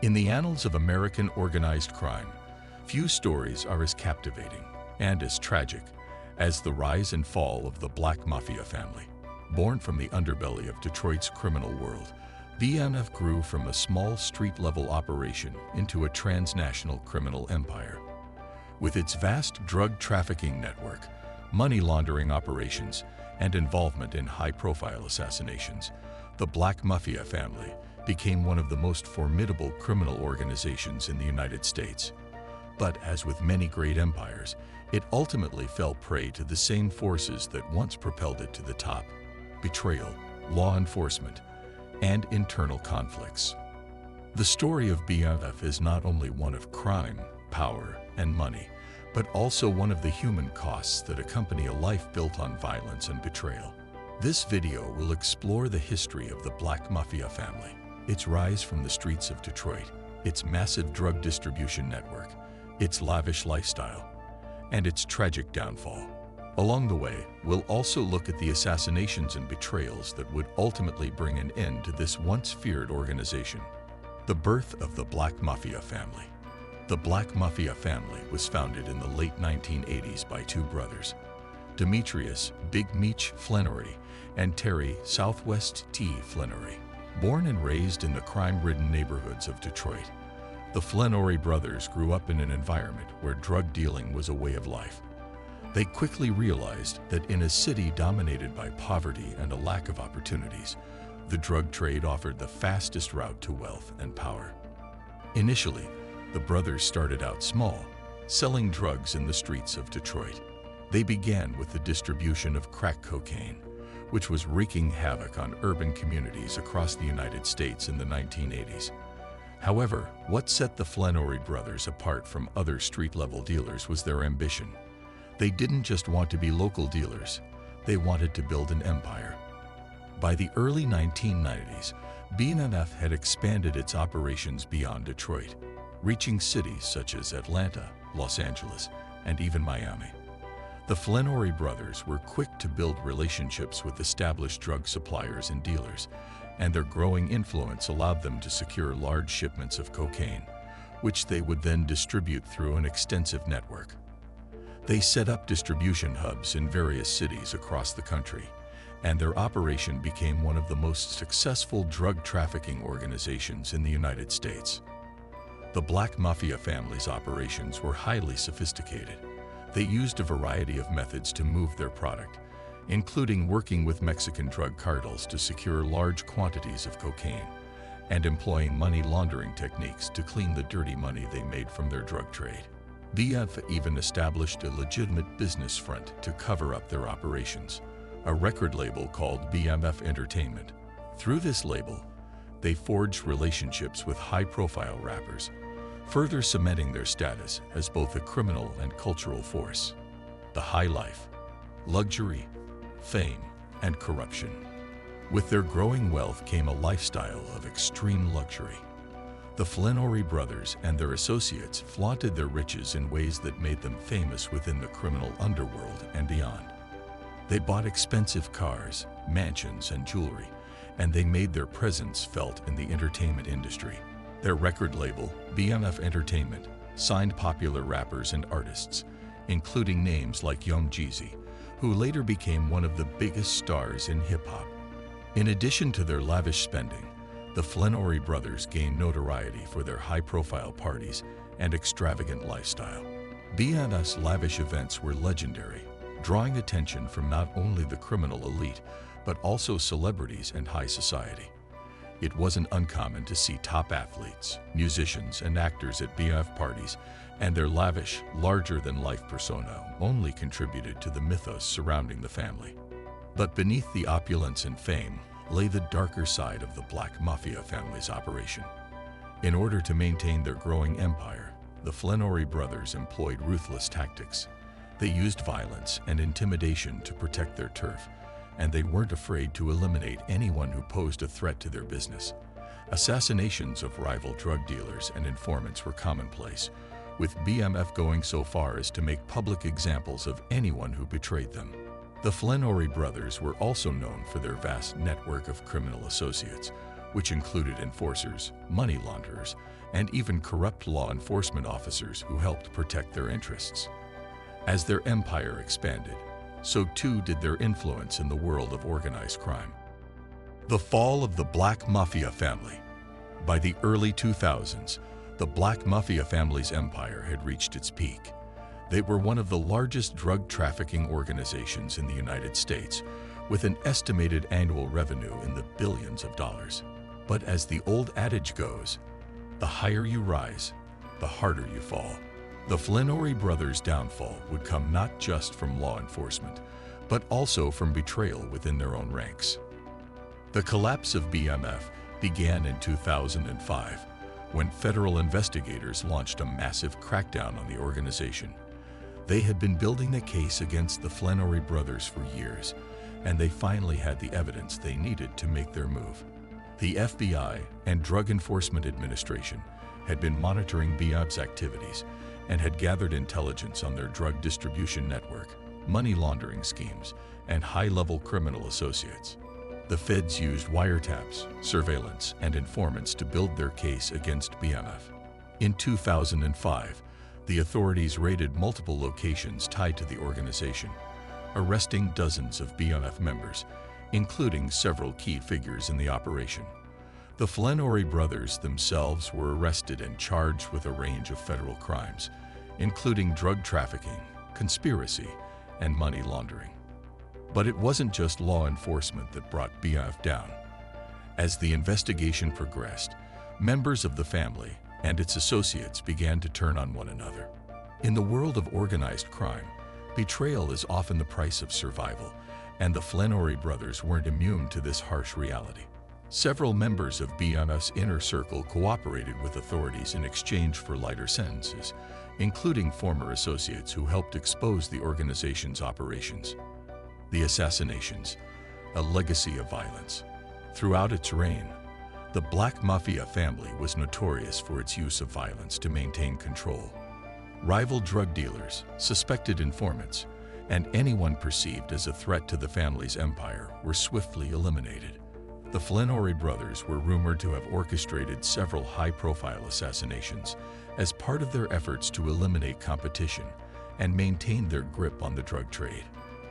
In the annals of American organized crime, few stories are as captivating and as tragic as the rise and fall of the Black Mafia family. Born from the underbelly of Detroit's criminal world, BMF grew from a small street-level operation into a transnational criminal empire. With its vast drug trafficking network, money laundering operations, and involvement in high-profile assassinations, the Black Mafia family became one of the most formidable criminal organizations in the United States. But as with many great empires, it ultimately fell prey to the same forces that once propelled it to the top: betrayal, law enforcement, and internal conflicts. The story of BMF is not only one of crime, power, and money, but also one of the human costs that accompany a life built on violence and betrayal. This video will explore the history of the Black Mafia family, its rise from the streets of Detroit, its massive drug distribution network, its lavish lifestyle, and its tragic downfall. Along the way, we'll also look at the assassinations and betrayals that would ultimately bring an end to this once feared organization. The birth of the Black Mafia family. The Black Mafia family was founded in the late 1980s by two brothers, Demetrius Big Meech Flannery and Terry Southwest T. Flannery. Born and raised in the crime-ridden neighborhoods of Detroit, the Flannery brothers grew up in an environment where drug dealing was a way of life. They quickly realized that in a city dominated by poverty and a lack of opportunities, the drug trade offered the fastest route to wealth and power. Initially, the brothers started out small, selling drugs in the streets of Detroit. They began with the distribution of crack cocaine, which was wreaking havoc on urban communities across the United States in the 1980s. However, what set the Flannery brothers apart from other street-level dealers was their ambition. They didn't just want to be local dealers, they wanted to build an empire. By the early 1990s, BMF had expanded its operations beyond Detroit, reaching cities such as Atlanta, Los Angeles, and even Miami. The Flannery brothers were quick to build relationships with established drug suppliers and dealers, and their growing influence allowed them to secure large shipments of cocaine, which they would then distribute through an extensive network. They set up distribution hubs in various cities across the country, and their operation became one of the most successful drug trafficking organizations in the United States. The Black Mafia family's operations were highly sophisticated. They used a variety of methods to move their product, including working with Mexican drug cartels to secure large quantities of cocaine and employing money laundering techniques to clean the dirty money they made from their drug trade. BF even established a legitimate business front to cover up their operations, a record label called BMF Entertainment. Through this label, they forged relationships with high-profile rappers, further cementing their status as both a criminal and cultural force. The high life, luxury, fame, and corruption. With their growing wealth came a lifestyle of extreme luxury. The Flannery brothers and their associates flaunted their riches in ways that made them famous within the criminal underworld and beyond. They bought expensive cars, mansions, and jewelry, and they made their presence felt in the entertainment industry. Their record label, BMF Entertainment, signed popular rappers and artists, including names like Young Jeezy, who later became one of the biggest stars in hip-hop. In addition to their lavish spending, the Flannery brothers gained notoriety for their high-profile parties and extravagant lifestyle. BMF's lavish events were legendary, drawing attention from not only the criminal elite, but also celebrities and high society. It wasn't uncommon to see top athletes, musicians, and actors at BMF parties, and their lavish, larger-than-life persona only contributed to the mythos surrounding the family. But beneath the opulence and fame lay the darker side of the Black Mafia family's operation. In order to maintain their growing empire, the Flannery brothers employed ruthless tactics. They used violence and intimidation to protect their turf, and they weren't afraid to eliminate anyone who posed a threat to their business. Assassinations of rival drug dealers and informants were commonplace, with BMF going so far as to make public examples of anyone who betrayed them. The Flannery brothers were also known for their vast network of criminal associates, which included enforcers, money launderers, and even corrupt law enforcement officers who helped protect their interests. As their empire expanded, so too did their influence in the world of organized crime. The fall of the Black Mafia family. By the early 2000s, the Black Mafia family's empire had reached its peak. They were one of the largest drug trafficking organizations in the United States, with an estimated annual revenue in the billions of dollars. But as the old adage goes, the higher you rise, the harder you fall. The Flenory brothers' downfall would come not just from law enforcement, but also from betrayal within their own ranks. The collapse of BMF began in 2005, when federal investigators launched a massive crackdown on the organization. They had been building the case against the Flenory brothers for years, and they finally had the evidence they needed to make their move. The FBI and Drug Enforcement Administration had been monitoring BMF's activities and had gathered intelligence on their drug distribution network, money laundering schemes, and high-level criminal associates. The feds used wiretaps, surveillance, and informants to build their case against BMF. In 2005, the authorities raided multiple locations tied to the organization, arresting dozens of BMF members, including several key figures in the operation. The Flenory brothers themselves were arrested and charged with a range of federal crimes, including drug trafficking, conspiracy, and money laundering. But it wasn't just law enforcement that brought BMF down. As the investigation progressed, members of the family and its associates began to turn on one another. In the world of organized crime, betrayal is often the price of survival, and the Flenory brothers weren't immune to this harsh reality. Several members of BMF's inner circle cooperated with authorities in exchange for lighter sentences, including former associates who helped expose the organization's operations. The assassinations, a legacy of violence. Throughout its reign, the Black Mafia family was notorious for its use of violence to maintain control. Rival drug dealers, suspected informants, and anyone perceived as a threat to the family's empire were swiftly eliminated. The Flenory brothers were rumored to have orchestrated several high-profile assassinations as part of their efforts to eliminate competition and maintain their grip on the drug trade.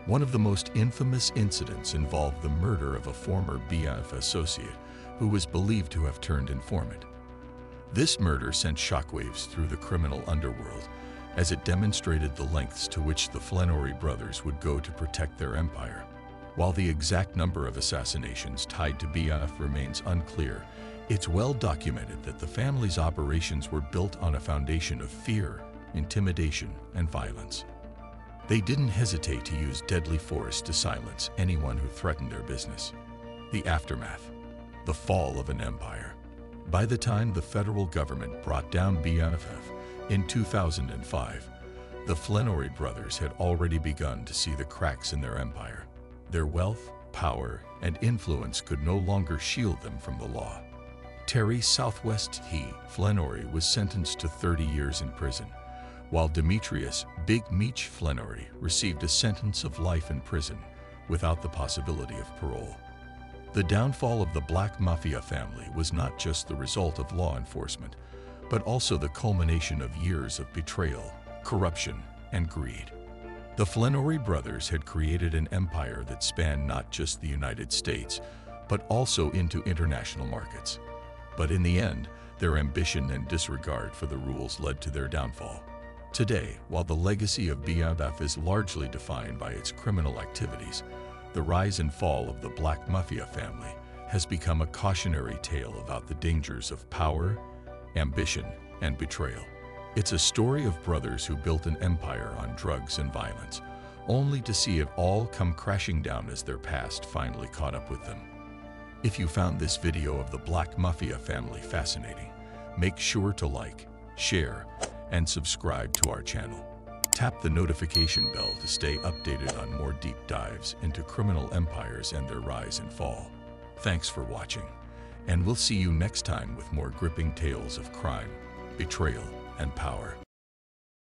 One of the most infamous incidents involved the murder of a former BMF associate who was believed to have turned informant. This murder sent shockwaves through the criminal underworld, as it demonstrated the lengths to which the Flenory brothers would go to protect their empire. While the exact number of assassinations tied to BMF remains unclear, it's well documented that the family's operations were built on a foundation of fear, intimidation, and violence. They didn't hesitate to use deadly force to silence anyone who threatened their business. The aftermath, the fall of an empire. By the time the federal government brought down BMF in 2005, the Flenory brothers had already begun to see the cracks in their empire. Their wealth, power, and influence could no longer shield them from the law. Terry Southwest T. Flenory was sentenced to 30 years in prison, while Demetrius Big Meech Flenory received a sentence of life in prison without the possibility of parole. The downfall of the Black Mafia family was not just the result of law enforcement, but also the culmination of years of betrayal, corruption, and greed. The Flenory brothers had created an empire that spanned not just the United States, but also into international markets. But in the end, their ambition and disregard for the rules led to their downfall. Today, while the legacy of BMF is largely defined by its criminal activities, the rise and fall of the Black Mafia family has become a cautionary tale about the dangers of power, ambition, and betrayal. It's a story of brothers who built an empire on drugs and violence, only to see it all come crashing down as their past finally caught up with them. If you found this video of the Black Mafia family fascinating, make sure to like, share, and subscribe to our channel. Tap the notification bell to stay updated on more deep dives into criminal empires and their rise and fall. Thanks for watching, and we'll see you next time with more gripping tales of crime, betrayal, and power.